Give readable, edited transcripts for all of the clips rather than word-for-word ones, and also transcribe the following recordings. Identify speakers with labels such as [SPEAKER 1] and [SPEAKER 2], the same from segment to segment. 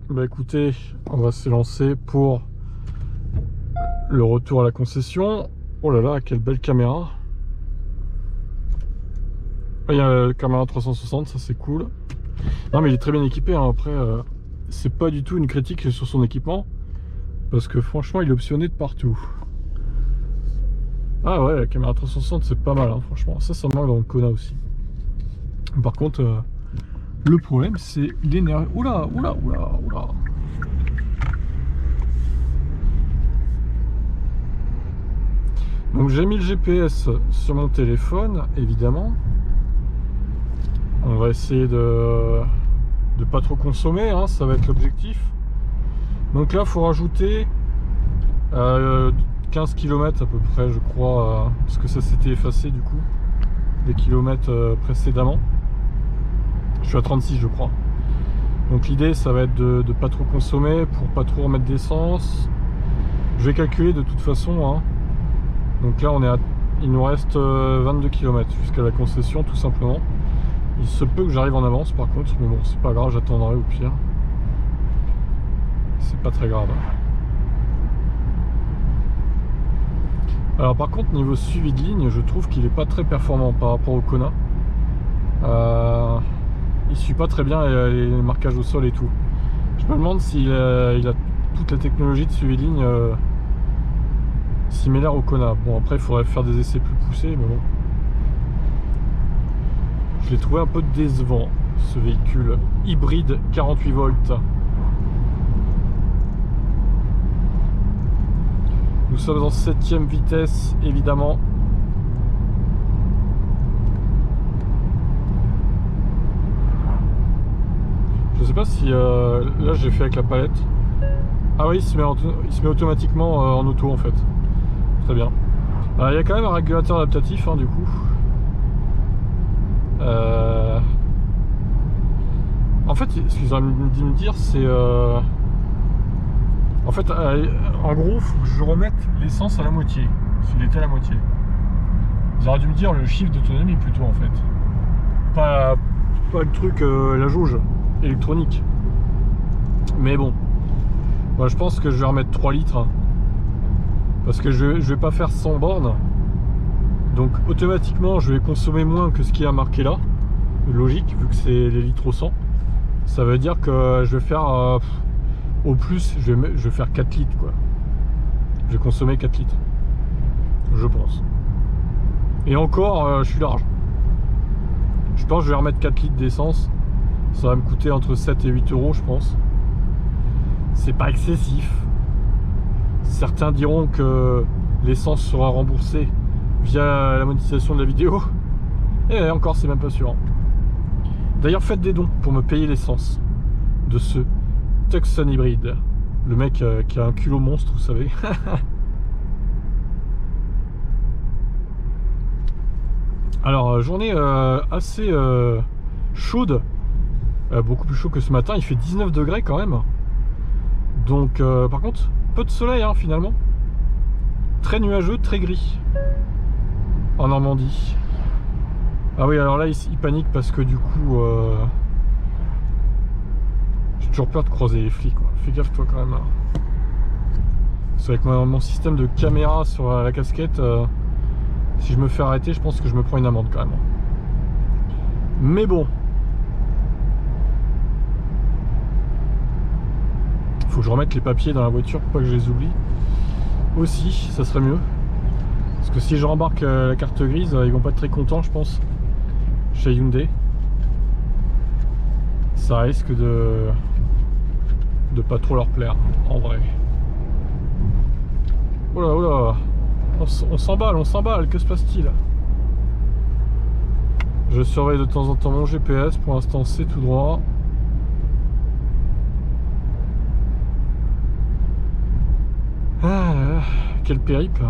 [SPEAKER 1] Bah écoutez, on va s'élancer pour le retour à la concession. Oh là là, quelle belle caméra. Ah, il y a la caméra 360, ça c'est cool. Non mais il est très bien équipé, hein. Après, c'est pas du tout une critique sur son équipement. Parce que franchement, il est optionné de partout. Ah ouais, la caméra 360 c'est pas mal, hein, franchement. Ça me manque dans le Kona aussi. Par contre, le problème c'est l'énergie. Oula, oula, oula, oula. Donc j'ai mis le GPS sur mon téléphone, évidemment. On va essayer de pas trop consommer, hein, ça va être l'objectif. Donc là, il faut rajouter 15 km à peu près, je crois, parce que ça s'était effacé du coup, des kilomètres précédemment. Je suis à 36, je crois. Donc l'idée, ça va être de pas trop consommer pour pas trop remettre d'essence. Je vais calculer de toute façon, hein. Donc là, il nous reste 22 km jusqu'à la concession, tout simplement. Il se peut que j'arrive en avance par contre, mais bon, c'est pas grave, j'attendrai au pire. C'est pas très grave. Alors par contre, niveau suivi de ligne, je trouve qu'il est pas très performant par rapport au Kona. Il suit pas très bien les marquages au sol et tout. Je me demande s'il il a toute la technologie de suivi de ligne similaire au Kona. Bon, après, il faudrait faire des essais plus poussés, mais bon. Je l'ai trouvé un peu décevant, ce véhicule hybride 48 volts. Nous sommes en 7e vitesse, évidemment. Je sais pas si là j'ai fait avec la palette. Ah oui, il se met automatiquement en auto en fait. Très bien. Alors, il y a quand même un régulateur adaptatif, hein, du coup. En fait, ce qu'ils auraient dû me dire, c'est en fait, en gros, il faut que je remette l'essence à la moitié, s'il était à la moitié. Ils auraient dû me dire le chiffre d'autonomie plutôt, en fait. Pas le truc, la jauge électronique. Mais bon, moi, je pense que je vais remettre 3 litres. Hein, parce que je vais pas faire 100 bornes. Donc automatiquement, je vais consommer moins que ce qui est marqué là. Logique, vu que c'est les litres au 100. Ça veut dire que je vais faire au plus, je vais faire 4 litres quoi. Je vais consommer 4 litres. Je pense. Et encore, je suis large. Je pense que je vais remettre 4 litres d'essence. Ça va me coûter entre 7 et 8 euros, je pense. C'est pas excessif. Certains diront que l'essence sera remboursée via la monétisation de la vidéo. Et encore, c'est même pas sûr. D'ailleurs, faites des dons pour me payer l'essence de ce Tucson hybride. Le mec qui a un culot monstre, vous savez. Alors, journée assez chaude. Beaucoup plus chaud que ce matin. Il fait 19 degrés quand même. Donc, par contre, peu de soleil, hein, finalement. Très nuageux, très gris. En Normandie. Ah oui, alors là, il panique parce que du coup... j'ai toujours peur de croiser les flics, quoi. Fais gaffe, toi, quand même. C'est avec mon système de caméra sur la casquette... si je me fais arrêter, je pense que je me prends une amende, quand même. Mais bon. Faut que je remette les papiers dans la voiture pour pas que je les oublie. Aussi, ça serait mieux. Parce que si je rembarque la carte grise, ils vont pas être très contents, je pense. Chez Hyundai. Ça risque de pas trop leur plaire, en vrai. Oula, oula. On s'emballe, que se passe-t-il? Je surveille de temps en temps mon GPS, pour l'instant c'est tout droit. Ah là là, quel périple.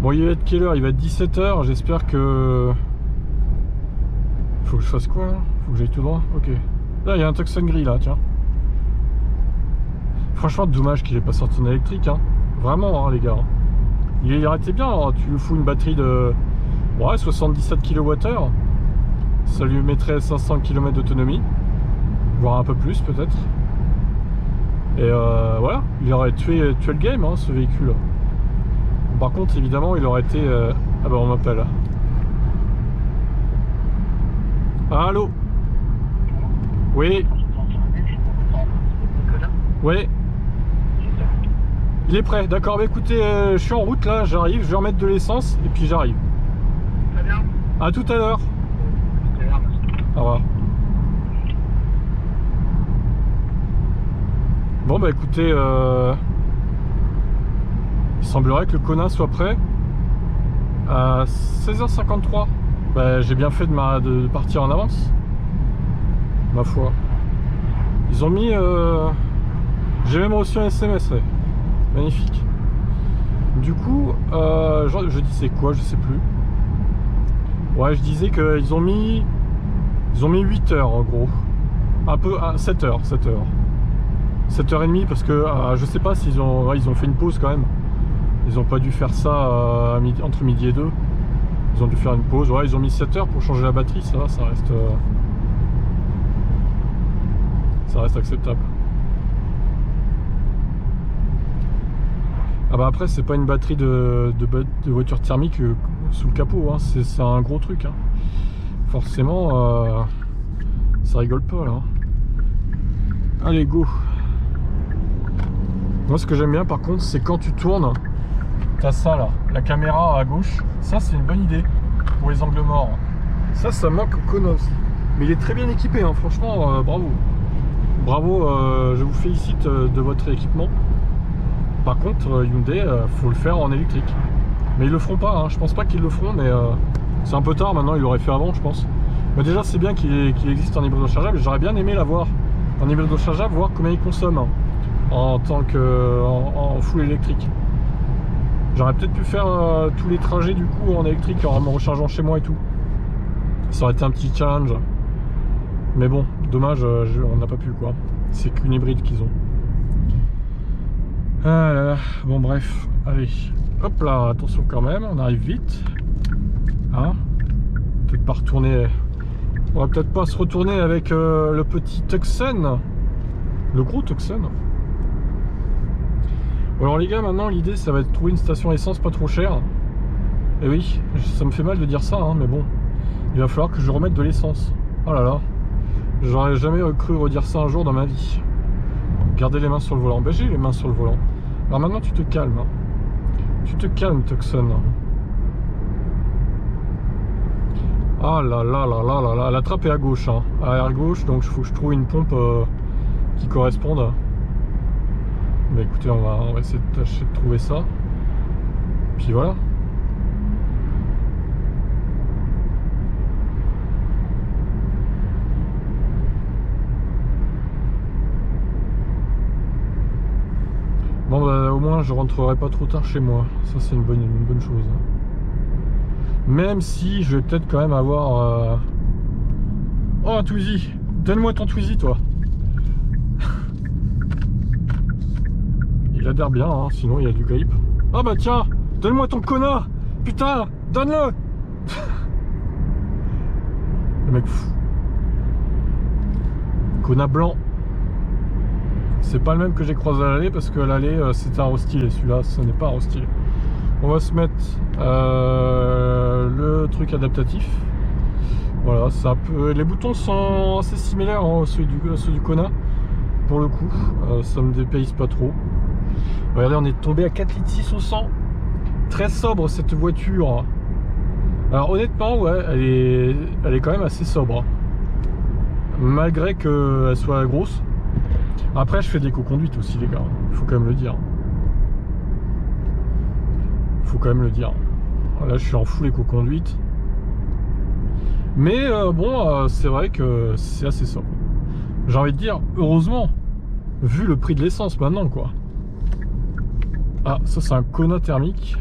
[SPEAKER 1] Bon, il va être quelle heure? Il va être 17 h, j'espère que... Faut que je fasse quoi là? Faut que j'aille tout droit? Ok. Là, il y a un Tucson gris là, tiens. Franchement, dommage qu'il ait pas sorti en électrique, hein. Vraiment, hein, les gars. Il aurait été bien, hein. Tu lui fous une batterie de... Ouais, 77 kWh. Ça lui mettrait 500 km d'autonomie, voire un peu plus peut-être. Et voilà, il aurait tué le game, hein, ce véhicule. Par contre, évidemment, il aurait été... Ah bah on m'appelle. Allô? Oui. Oui. Il est prêt, d'accord. Bah écoutez, je suis en route là, j'arrive, je vais remettre de l'essence et puis j'arrive.
[SPEAKER 2] Très bien.
[SPEAKER 1] À tout à l'heure.
[SPEAKER 2] Tout à l'heure, merci.
[SPEAKER 1] Au revoir. Bon bah écoutez, il semblerait que le Kona soit prêt à 16h53. Bah, j'ai bien fait de partir en avance, ma foi. Ils ont mis... J'ai même reçu un SMS, ouais. Magnifique. Du coup, je disais quoi, je sais plus. Ouais, je disais qu'ils ont mis... Ils ont mis 8 heures en gros. Un peu... 7 heures, 7 heures. 7h30 parce que je sais pas s'ils ont... Ouais, ils ont fait une pause quand même. Ils ont pas dû faire ça entre midi et 2. Ils ont dû faire une pause. Ouais, ils ont mis 7 heures pour changer la batterie, ça va, ça reste acceptable. Ah bah après, c'est pas une batterie de voiture thermique sous le capot, hein. C'est un gros truc, hein. Forcément, ça rigole pas là. Allez, go. Moi, ce que j'aime bien par contre, c'est quand tu tournes, t'as ça là, la caméra à gauche. Ça, c'est une bonne idée pour les angles morts. Ça manque au Kona aussi. Mais il est très bien équipé, hein. Franchement, bravo. Bravo, je vous félicite de votre équipement. Par contre, Hyundai, faut le faire en électrique. Mais ils le feront pas, hein. Je pense pas qu'ils le feront, mais c'est un peu tard maintenant, ils l'auraient fait avant, je pense. Mais déjà, c'est bien qu'il existe en hybride rechargeable. J'aurais bien aimé l'avoir en hybride rechargeable, voir combien il consomme, hein, en tant que en full électrique. J'aurais peut-être pu faire tous les trajets du coup en électrique en me rechargeant chez moi et tout. Ça aurait été un petit challenge. Mais bon, dommage, on n'a pas pu quoi. C'est qu'une hybride qu'ils ont. Ah là là. Bon bref, allez. Hop là, attention quand même, on arrive vite. Hein? Peut-être pas retourner. On va peut-être pas se retourner avec le petit Tucson. Le gros Tucson. Alors les gars, maintenant l'idée ça va être de trouver une station essence pas trop chère. Et oui, ça me fait mal de dire ça, hein, mais bon, il va falloir que je remette de l'essence. Oh là là, j'aurais jamais cru redire ça un jour dans ma vie. Gardez les mains sur le volant. Ben j'ai les mains sur le volant. Alors maintenant tu te calmes. Hein. Tu te calmes, Tucson. Ah là là là là là là, la trappe est à gauche, hein. À gauche, donc il faut que je trouve une pompe qui corresponde. Bah écoutez, on va essayer de tâcher de trouver ça. Puis voilà. Bon bah au moins je rentrerai pas trop tard chez moi. Ça c'est une bonne chose. Même si je vais peut-être quand même avoir... Oh un Twizy. Donne-moi ton Twizy toi. Il adhère bien, hein, sinon il y a du grip. Ah bah tiens, donne-moi ton Kona. Putain, donne-le. Le mec fou. Kona blanc. C'est pas le même que j'ai croisé à l'allée parce que l'allée c'était un rostyle et celui-là ce n'est pas un rostyle. On va se mettre le truc adaptatif. Voilà, ça peut... les boutons sont assez similaires à ceux du Kona. Pour le coup, ça me dépayse pas trop. Regardez, on est tombé à 4,6 litres au 100. Très sobre cette voiture. Alors honnêtement, ouais, elle est quand même assez sobre. Malgré qu'elle soit grosse. Après, je fais des co-conduites aussi, les gars. Il faut quand même le dire. Faut quand même le dire. Là, je suis en full éco-conduite. Mais bon, c'est vrai que c'est assez sobre. J'ai envie de dire, heureusement, vu le prix de l'essence maintenant, quoi. Ah, ça c'est un Kona thermique.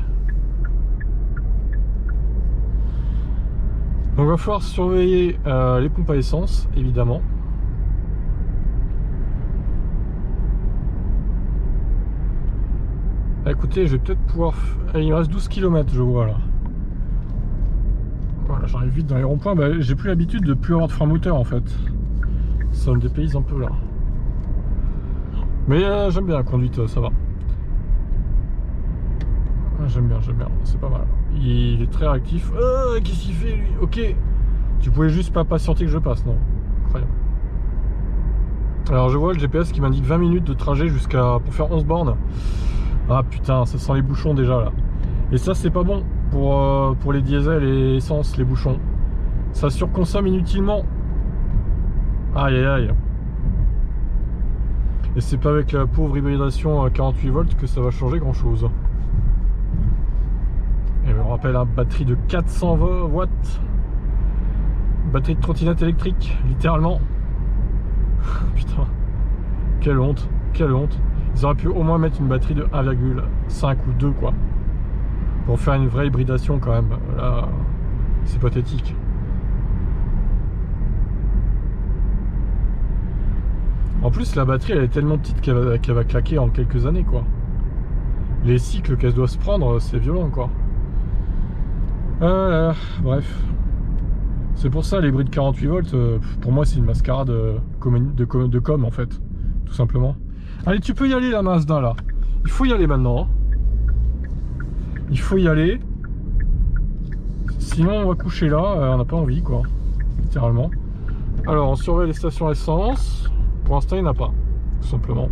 [SPEAKER 1] Donc il va falloir surveiller les pompes à essence, évidemment. Écoutez, je vais peut-être pouvoir... Il me reste 12 km, je vois là. Voilà, j'arrive vite dans les ronds-points. Bah, j'ai plus l'habitude de plus avoir de frein moteur en fait. Ça me dépayse un peu là. Mais j'aime bien la conduite, ça va. J'aime bien, c'est pas mal. Il est très réactif. Qu'est-ce qu'il fait lui? Ok. Tu pouvais juste pas patienter que je passe, non? Incroyable. Alors je vois le GPS qui m'indique 20 minutes de trajet pour faire 11 bornes. Ah putain, ça sent les bouchons déjà là. Et ça c'est pas bon pour les diesels et essence, les bouchons. Ça surconsomme inutilement. Aïe aïe aïe. Et c'est pas avec la pauvre hybridation à 48 volts que ça va changer grand chose. Et on rappelle, hein, batterie de 400 watts. Batterie de trottinette électrique, littéralement. Putain, quelle honte, quelle honte. Ils auraient pu au moins mettre une batterie de 1,5 ou 2 quoi. Pour faire une vraie hybridation quand même. Là, c'est pathétique. En plus, la batterie elle est tellement petite qu'elle va claquer en quelques années quoi. Les cycles qu'elle doit se prendre, c'est violent quoi. Bref. C'est pour ça l'hybride 48 volts, pour moi c'est une mascarade de com en fait, tout simplement. Allez, tu peux y aller la Mazda là. Il faut y aller maintenant. Hein. Il faut y aller. Sinon on va coucher là, on n'a pas envie quoi, littéralement. Alors on surveille les stations essence. Pour l'instant il n'y en a pas, tout simplement.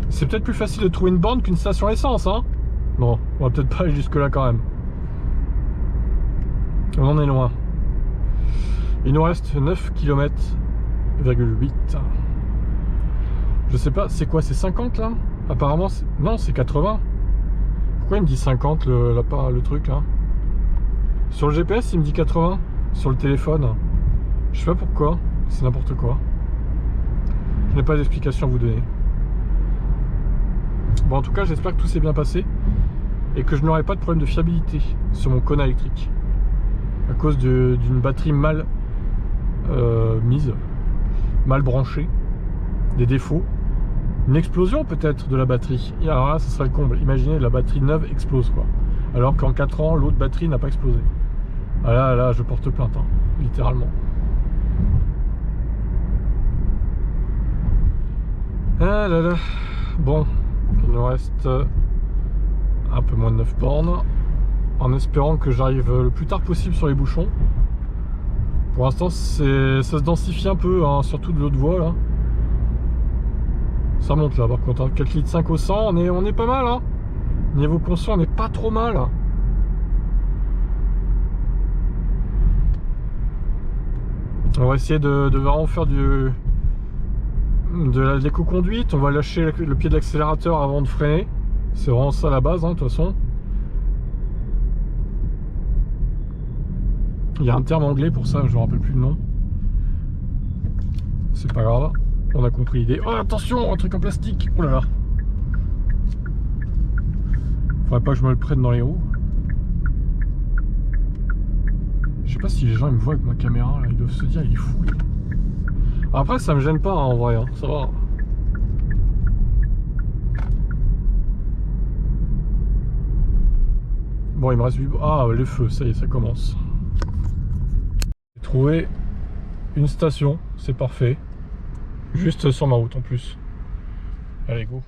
[SPEAKER 1] C'est peut-être plus facile de trouver une borne qu'une station essence, hein. Bon, on va peut-être pas aller jusque là quand même. On en est loin. Il nous reste 9 km,8. Je sais pas, c'est quoi, c'est 50 là? Apparemment, non, c'est 80. Pourquoi il me dit 50 le truc là? Sur le GPS, il me dit 80. Sur le téléphone. Je sais pas pourquoi, c'est n'importe quoi. Je n'ai pas d'explication à vous donner. Bon, en tout cas, j'espère que tout s'est bien passé et que je n'aurai pas de problème de fiabilité sur mon Kona électrique à cause d'une batterie mal mise, mal branchée, des défauts, une explosion peut-être de la batterie. Et alors là, ça serait le comble. Imaginez, la batterie neuve explose quoi. Alors qu'en 4 ans, l'autre batterie n'a pas explosé. Ah là, je porte plainte, hein, littéralement. Ah là là. Bon, il nous reste un peu moins de 9 bornes. En espérant que j'arrive le plus tard possible sur les bouchons. Pour l'instant, ça se densifie un peu, hein, surtout de l'autre voie là. Ça monte là par contre, hein. 4,5 litres au 100, on est pas mal. Hein. Niveau conscient, on n'est pas trop mal. On va essayer de vraiment faire de l'éco-conduite. On va lâcher le pied de l'accélérateur avant de freiner. C'est vraiment ça la base, hein, de toute façon. Il y a un terme anglais pour ça, je ne me rappelle plus le nom. C'est pas grave, on a compris l'idée. Oh attention, un truc en plastique. Oh là là. Faudrait pas que je me le prenne dans les roues. Je sais pas si les gens ils me voient avec ma caméra là, ils doivent se dire il est fou. Après ça me gêne pas hein, en vrai, hein, ça va. Bon il me reste 8... Ah les feux, ça y est, ça commence. J'ai trouvé une station, c'est parfait. Juste sur ma route en plus. Allez go.